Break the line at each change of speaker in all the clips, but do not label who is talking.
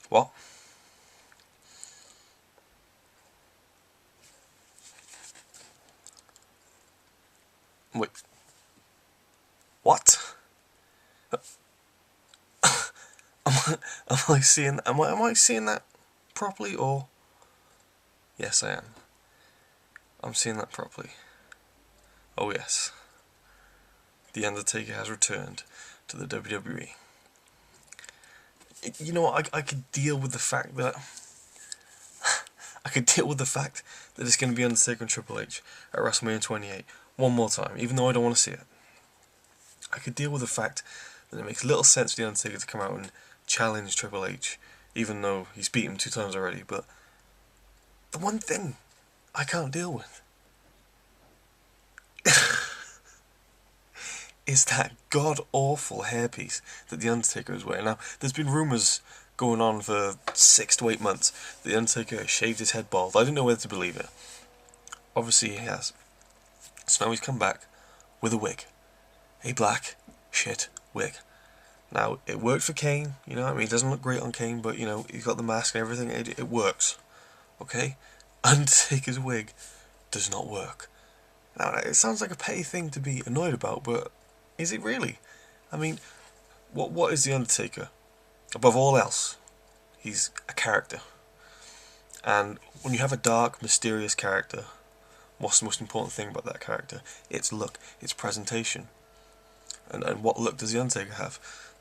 What? Wait. What? Am I seeing? Am I seeing that properly, or? Yes, I am. I'm seeing that properly. Oh yes, the Undertaker has returned to the WWE. You know what? I could deal with the fact that it's going to be Undertaker and Triple H at WrestleMania 28 one more time, even though I don't want to see it. I could deal with the fact that it makes little sense for the Undertaker to come out and challenge Triple H, even though he's beat him 2 times already. But the one thing I can't deal with is that god-awful hairpiece that The Undertaker is wearing. Now, there's been rumours going on for 6 to 8 months that The Undertaker shaved his head bald. I didn't know whether to believe it. Obviously he has. So now he's come back with a wig. A black shit wig. Now, it worked for Kane, you know what I mean? It doesn't look great on Kane, but, you know, he's got the mask and everything. It works. Okay? Undertaker's wig does not work. Now, it sounds like a petty thing to be annoyed about, but is it really? I mean, what is The Undertaker? Above all else, he's a character. And when you have a dark, mysterious character, what's the most important thing about that character? It's look, it's presentation. And what look does The Undertaker have?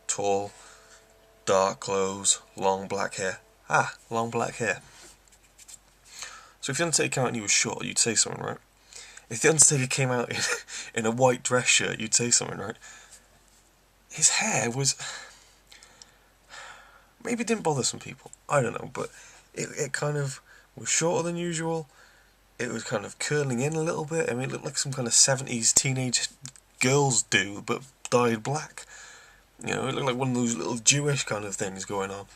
Tall, dark clothes, long black hair. Long black hair. So if The Undertaker came out and he was short, you'd say something, right? If The Undertaker came out in a white dress shirt, you'd say something, right? His hair was... maybe it didn't bother some people. I don't know, but it kind of was shorter than usual. It was kind of curling in a little bit. I mean, it looked like some kind of 70s teenage girls do, but dyed black. You know, it looked like one of those little Jewish kind of things going on.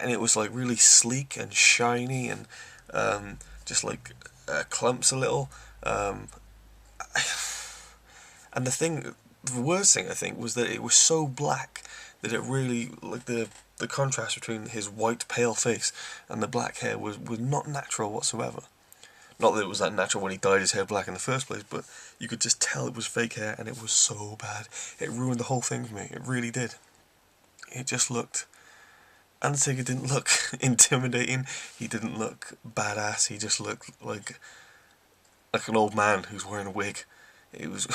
And it was like really sleek and shiny and just like clumps a little. And the worst thing I think was that it was so black that it really, like the contrast between his white pale face and the black hair was not natural whatsoever. Not that it was that natural when he dyed his hair black in the first place, but you could just tell it was fake hair, and it was so bad. It ruined the whole thing for me. It really did. It just looked... Undertaker didn't look intimidating. He didn't look badass. He just looked like an old man who's wearing a wig. It was...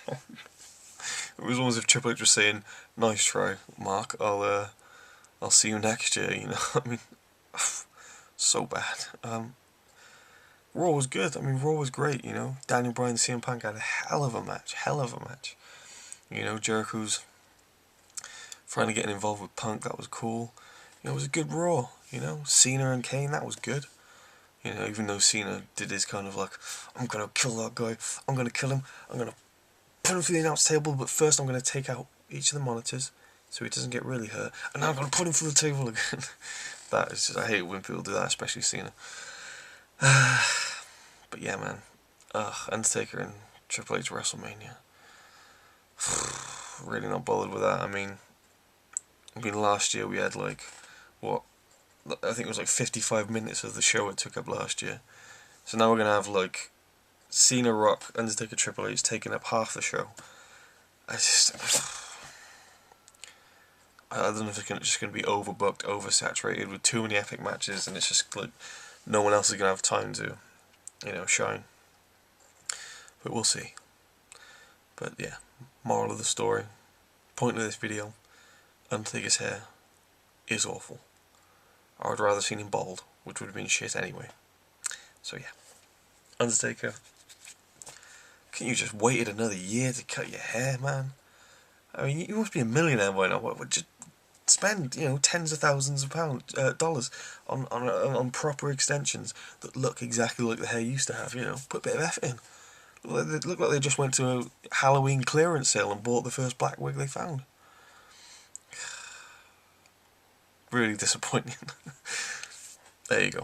it was almost as if Triple H was saying, "Nice try, Mark. I'll see you next year." You know, I mean, so bad. Raw was good. I mean, Raw was great, you know. Daniel Bryan and CM Punk had a hell of a match. You know, Jericho's finally getting involved with Punk. That was cool. You know, it was a good Raw. You know, Cena and Kane, that was good. You know, even though Cena did his kind of like, "I'm going to kill that guy. I'm going to kill him. I'm going to put him through the announce table, but first I'm going to take out each of the monitors so he doesn't get really hurt. And now I'm going to put him through the table again." That is just, I hate when people do that, especially Cena. But yeah, man. Undertaker and Triple H WrestleMania. Really not bothered with that. I mean, last year we had like, what? I think it was like 55 minutes of the show it took up last year. So now we're going to have like Cena, Rock, Undertaker, Triple H taking up half the show. I don't know if it's just going to be overbooked, oversaturated with too many epic matches, and it's just like no one else is going to have time to, you know, shine. But we'll see. But yeah, moral of the story, point of this video, Undertaker's hair is awful. I would rather seen him bald, which would have been shit anyway. So yeah, Undertaker, can you just waited another year to cut your hair, man? I mean, you must be a millionaire by now. What, just spend, you know, tens of thousands of dollars on proper extensions that look exactly like the hair you used to have. You know, put a bit of effort in. Look like they just went to a Halloween clearance sale and bought the first black wig they found. Really disappointing. There you go.